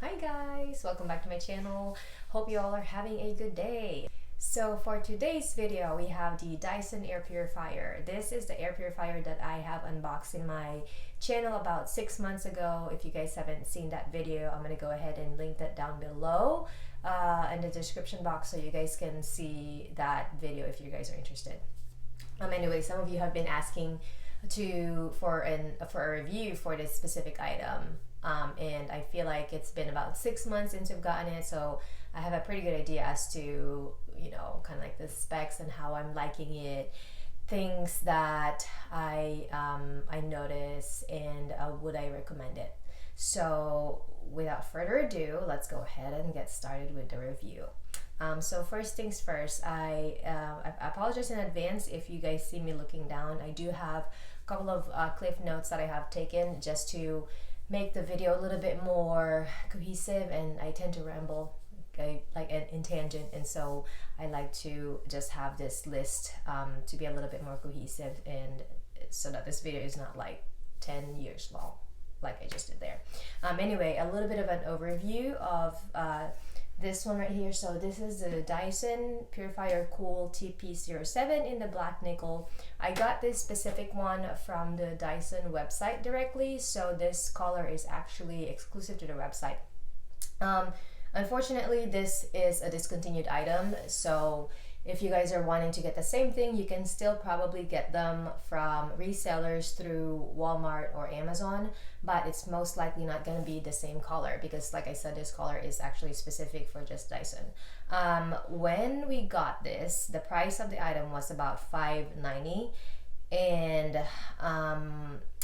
Hi guys, welcome back to my channel. Hope you all are having a good day. So for today's video, we have the Dyson air purifier. This is the air purifier that I have unboxed in my channel about 6 months ago. If you guys haven't seen that video, I'm gonna go ahead and link that down below in the description box so you guys can see that video if you guys are interested. Anyway, some of you have been asking for a review for this specific item. And I feel like it's been about 6 months since we've gotten it, so I have a pretty good idea as to, kind of like the specs and how I'm liking it, things that I notice, and would I recommend it. So without further ado, let's go ahead and get started with the review. So first things first, I apologize in advance if you guys see me looking down. I do have a couple of cliff notes that I have taken just to make the video a little bit more cohesive, and I tend to ramble in tangent, and so I like to just have this list to be a little bit more cohesive, and so that this video is not like 10 years long like I just did there. Anyway, a little bit of an overview of this one right here. So this is the Dyson Purifier Cool TP07 in the black nickel. I got this specific one from the Dyson website directly, so this color is actually exclusive to the website. Unfortunately, this is a discontinued item, so if you guys are wanting to get the same thing, you can still probably get them from resellers through Walmart or Amazon, but it's most likely not going to be the same color because, like I said, this color is actually specific for just Dyson. When we got this, the price of the item was about $5.90, and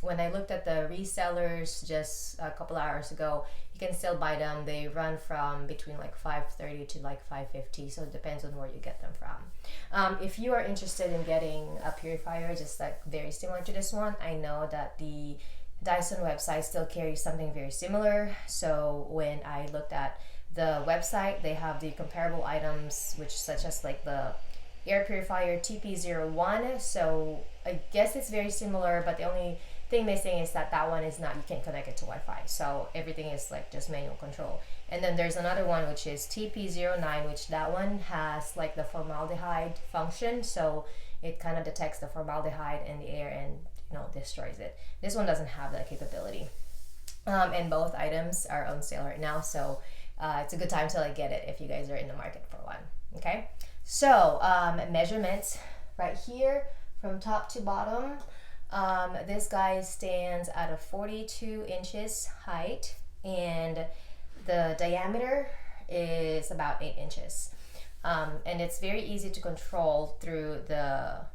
when I looked at the resellers just a couple hours ago, you can still buy them. They run from between like $5.30 to like $5.50, so it depends on where you get them from. If you are interested in getting a purifier just like very similar to this one, I know that the Dyson website still carries something very similar. So when I looked at the website, they have the comparable items, which such as like the air purifier TP01. So I guess it's very similar, but the only thing they say is that one is not, you can't connect it to Wi-Fi, so everything is like just manual control. And then there's another one which is TP09, which that one has like the formaldehyde function, so it kind of detects the formaldehyde in the air and destroys it. This one doesn't have that capability, and both items are on sale right now, so it's a good time to like get it if you guys are in the market for one. Okay, so measurements right here from top to bottom. This guy stands at a 42 inches height, and the diameter is about 8 inches. And it's very easy to control through the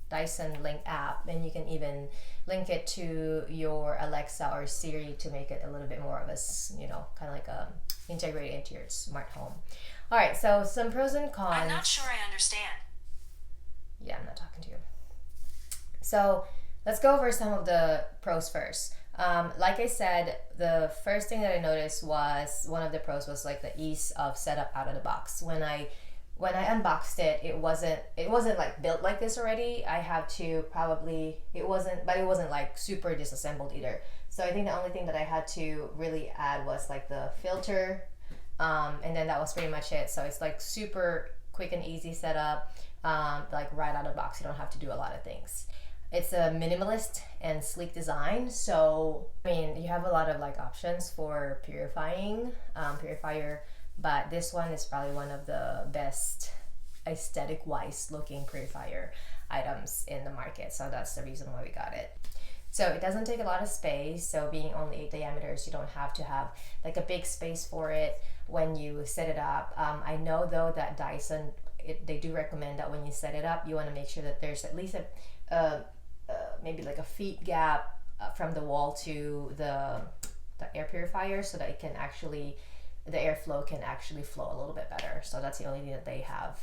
Dyson Link app, and you can even link it to your Alexa or Siri to make it a little bit more of a, kind of like integrated into your smart home. All right, so some pros and cons. I'm not sure I understand. Yeah, I'm not talking to you. So let's go over some of the pros first. Like I said, the first thing that I noticed was one of the pros was like the ease of setup out of the box. When I unboxed it, it wasn't like built like this already. I had to it wasn't like super disassembled either. So I think the only thing that I had to really add was like the filter, and then that was pretty much it. So it's like super quick and easy setup, like right out of the box. You don't have to do a lot of things. It's a minimalist and sleek design, so I mean you have a lot of like options for purifier, but this one is probably one of the best aesthetic wise looking purifier items in the market, so that's the reason why we got it. So it doesn't take a lot of space, so being only 8 diameters, you don't have to have like a big space for it when you set it up. I know though that Dyson, they do recommend that when you set it up, you want to make sure that there's at least maybe like a feet gap from the wall to the air purifier, so that the airflow can actually flow a little bit better. So that's the only thing that they have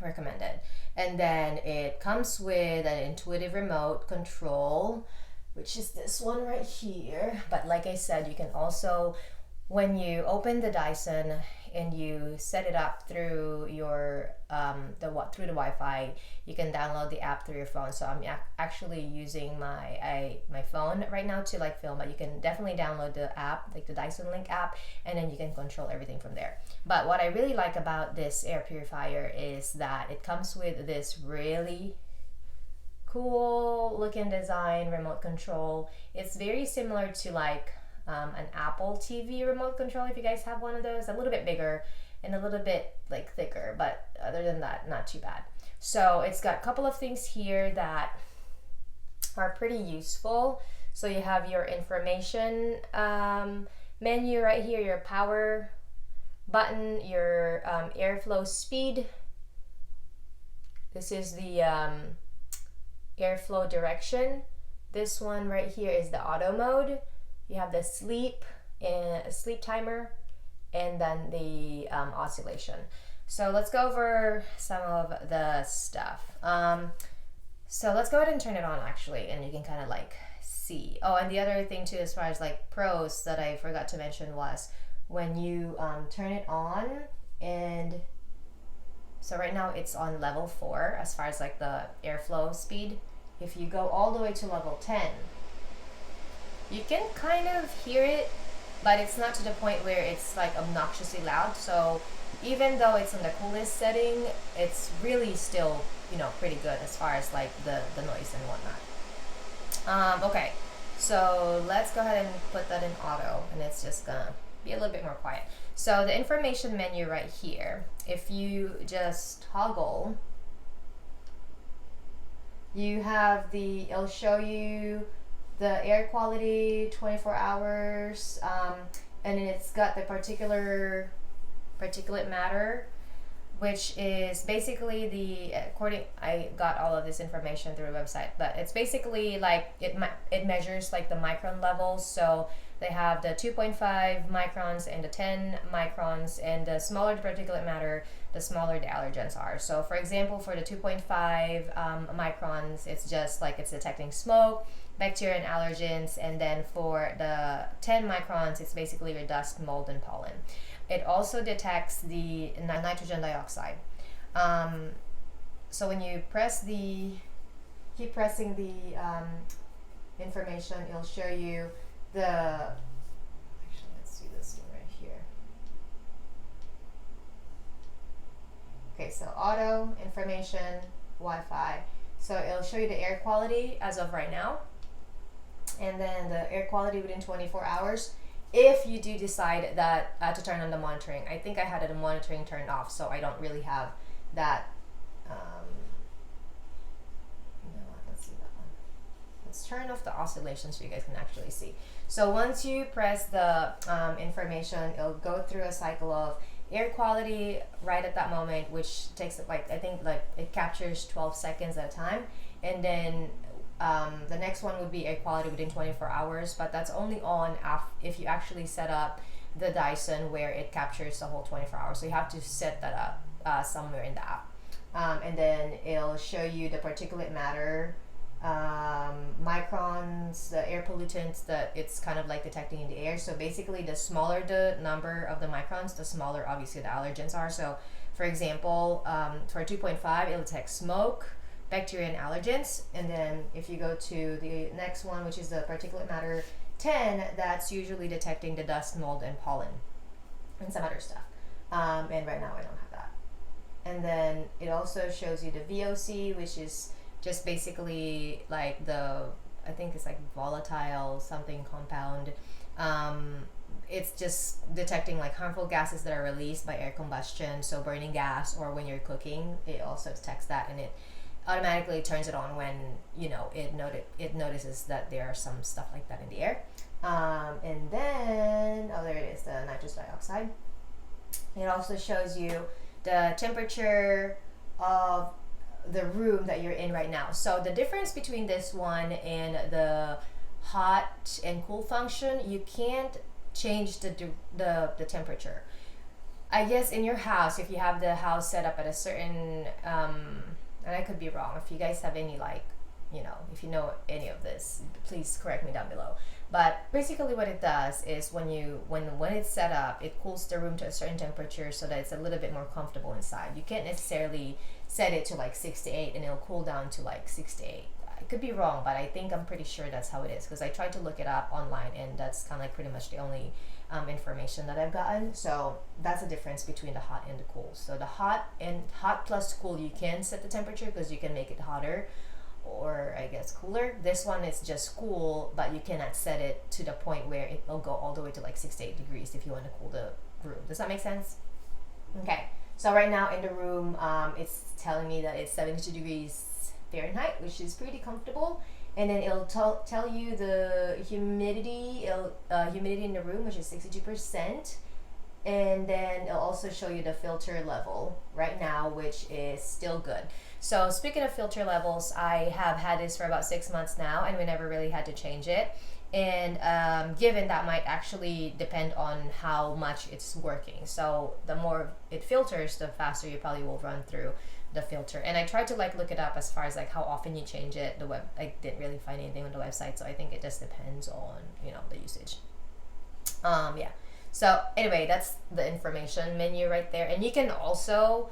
recommended. And then it comes with an intuitive remote control, which is this one right here. But like I said, you can also, when you open the Dyson, and you set it up through your through the Wi-Fi, you can download the app through your phone. So I'm actually using my phone right now to like film, but you can definitely download the app, like the Dyson Link app, and then you can control everything from there. But what I really like about this air purifier is that it comes with this really cool looking design remote control. It's very similar to like an Apple TV remote control, if you guys have one of those. A little bit bigger and a little bit like thicker, but other than that, not too bad. So it's got a couple of things here that are pretty useful. So you have your information menu right here, your power button, your airflow speed. This is the airflow direction. This one right here is the auto mode. You have the sleep and a sleep timer, and then the oscillation. So let's go over some of the stuff. So let's go ahead and turn it on actually, and you can kind of like see. Oh, and the other thing too, as far as like pros that I forgot to mention, was when you turn it on, and so right now it's on level 4 as far as like the airflow speed. If you go all the way to level 10, you can kind of hear it, but it's not to the point where it's like obnoxiously loud. So even though it's on the coolest setting, it's really still, you know, pretty good as far as like the noise and whatnot. Okay, so let's go ahead and put that in auto, and it's just gonna be a little bit more quiet. So the information menu right here, if you just toggle, you have it'll show you the air quality 24 hours, and then it's got the particulate matter, which is basically I got all of this information through a website, but it's basically like it measures like the micron levels. So they have the 2.5 microns and the 10 microns, and the smaller the particulate matter, the smaller the allergens are. So for example, for the 2.5 microns, it's just like it's detecting smoke, bacteria and allergens, and then for the 10 microns, it's basically your dust, mold, and pollen. It also detects the nitrogen dioxide. So when you keep pressing the information, it'll show you actually, let's do this one right here. Okay, so auto, information, Wi-Fi. So it'll show you the air quality as of right now, and then the air quality within 24 hours. If you do decide that to turn on the monitoring, I think I had the monitoring turned off, so I don't really have that. You know what? Let's see that one. Let's turn off the oscillation so you guys can actually see. So once you press the information, it'll go through a cycle of air quality right at that moment, which takes like, I think like it captures 12 seconds at a time, and then the next one would be air quality within 24 hours, but that's only on if you actually set up the Dyson where it captures the whole 24 hours. So you have to set that up somewhere in the app. And then it'll show you the particulate matter, microns, the air pollutants that it's kind of like detecting in the air. So basically, the smaller the number of the microns, the smaller obviously the allergens are. So for example, for 2.5, it'll detect smoke, bacteria, and allergens. And then if you go to the next one, which is the particulate matter 10, that's usually detecting the dust, mold, and pollen and some other stuff. And right now I don't have that. And then it also shows you the VOC, which is just basically like I think it's like volatile something compound. It's just detecting like harmful gases that are released by air combustion, so burning gas, or when you're cooking, it also detects that, and it automatically turns it on when, you know, it notices that there are some stuff like that in the air. And then, oh, there it is, the nitrous dioxide. It also shows you the temperature of the room that you're in right now. So the difference between this one and the hot and cool function, you can't change the temperature. I guess in your house, if you have the house set up at a certain and I could be wrong, if you guys have any like, if you know any of this, please correct me down below. But basically what it does is when it's set up, it cools the room to a certain temperature so that it's a little bit more comfortable inside. You can't necessarily set it to like 68 and it'll cool down to like 68. I could be wrong, but I'm pretty sure that's how it is, because I tried to look it up online and that's kind of like pretty much the only information that I've gotten. So that's the difference between the hot and the cool. So the hot plus cool, you can set the temperature because you can make it hotter, or I guess cooler. This one is just cool, but you cannot set it to the point where it will go all the way to like 68 degrees if you want to cool the room. Does that make sense? Okay, so right now in the room, it's telling me that it's 72 degrees Fahrenheit, which is pretty comfortable. And then it'll tell you the humidity in the room, which is 62%. And then it'll also show you the filter level right now, which is still good. So speaking of filter levels, I have had this for about 6 months now, and we never really had to change it. And given that might actually depend on how much it's working. So the more it filters, the faster you probably will run through the filter. And I tried to like look it up as far as like how often you change it. I didn't really find anything on the website, so I think it just depends on the usage. Yeah. So anyway, that's the information menu right there. And you can also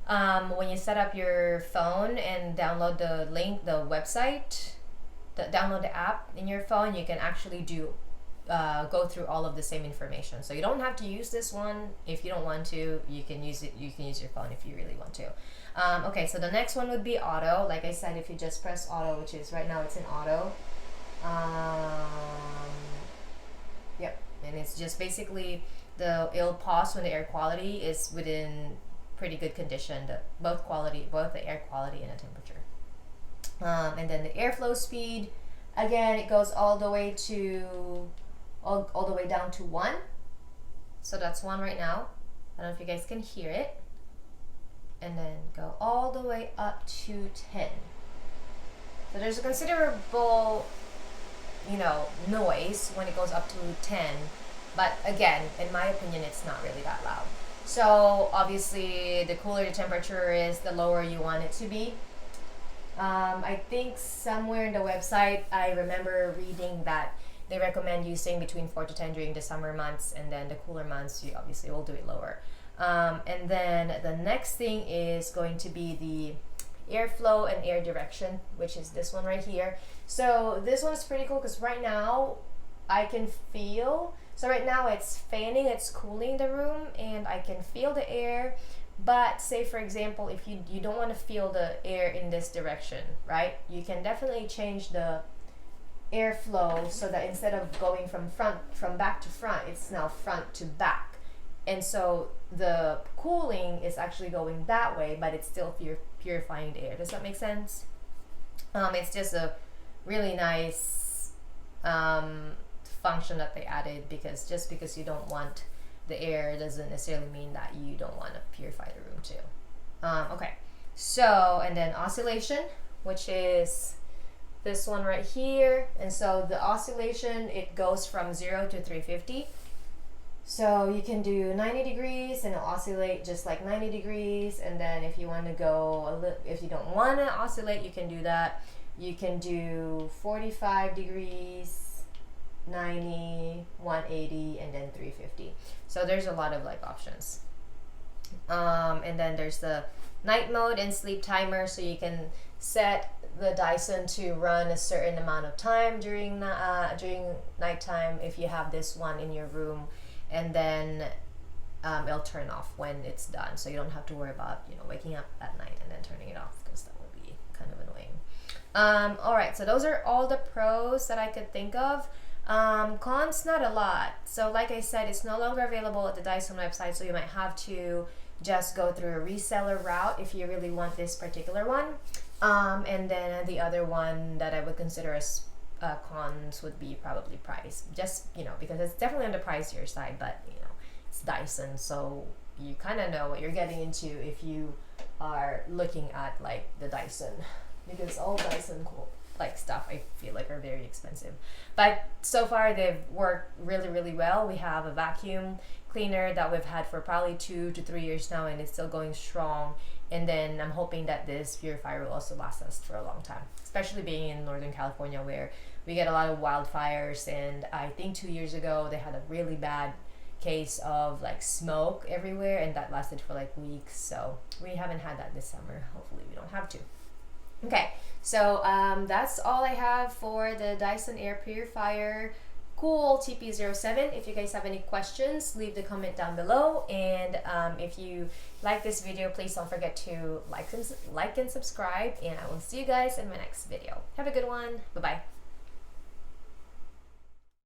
when you set up your phone and download the website, download the app in your phone, you can actually go through all of the same information. So you don't have to use this one if you don't want to. You can use it. You can use your phone if you really want to. Okay, so the next one would be auto. Like I said, if you just press auto, which is right now it's in auto. Yep, and it's just basically it'll pause when the air quality is within pretty good condition. Both the air quality and the temperature. And then the airflow speed, again, it goes all the way down to 1. So that's 1 right now. I don't know if you guys can hear it. And then go all the way up to 10. So there's a considerable, noise when it goes up to 10. But again, in my opinion, it's not really that loud. So obviously, the cooler the temperature is, the lower you want it to be. I think somewhere in the website, I remember reading that they recommend using between 4 to 10 during the summer months, and then the cooler months, you obviously will do it lower. And then the next thing is going to be the airflow and air direction, which is this one right here. So this one is pretty cool because right now I can feel, so right now it's fanning, it's cooling the room, and I can feel the air. But say for example, if you don't want to feel the air in this direction, right? You can definitely change the airflow so that instead of going from back to front, it's now front to back. And so the cooling is actually going that way, but it's still purifying the air. Does that make sense? It's just a really nice function that they added, because just because you don't want the air doesn't necessarily mean that you don't want to purify the room too. Okay, so and then oscillation, which is this one right here. And so the oscillation, it goes from 0 to 350. So you can do 90 degrees and it'll oscillate just like 90 degrees. And then if you want to go if you don't want to oscillate, you can do that. You can do 45 degrees, 90, 180, and then 350. So there's a lot of like options. And then there's the night mode and sleep timer. So you can set the Dyson to run a certain amount of time during nighttime if you have this one in your room. And then it'll turn off when it's done, so you don't have to worry about waking up at night and then turning it off, because that would be kind of annoying. All right, so those are all the pros that I could think of. Cons, not a lot. So like I said, it's no longer available at the Dyson website, so you might have to just go through a reseller route if you really want this particular one. And then the other one that I would consider as cons would be probably price, just because it's definitely on the pricier side, but it's Dyson, so you kind of know what you're getting into if you are looking at like the Dyson, because all Dyson like stuff I feel like are very expensive. But so far they've worked really, really well. We have a vacuum cleaner that we've had for probably 2 to 3 years now, and it's still going strong. And then I'm hoping that this purifier will also last us for a long time, especially being in Northern California where we get a lot of wildfires. And I think 2 years ago they had a really bad case of like smoke everywhere, and that lasted for like weeks. So we haven't had that this summer. Hopefully we don't have to. Okay, so that's all I have for the Dyson air purifier cool TP07. If you guys have any questions, leave the comment down below. And if you like this video, please don't forget to like and subscribe. And I will see you guys in my next video. Have a good one. Bye bye.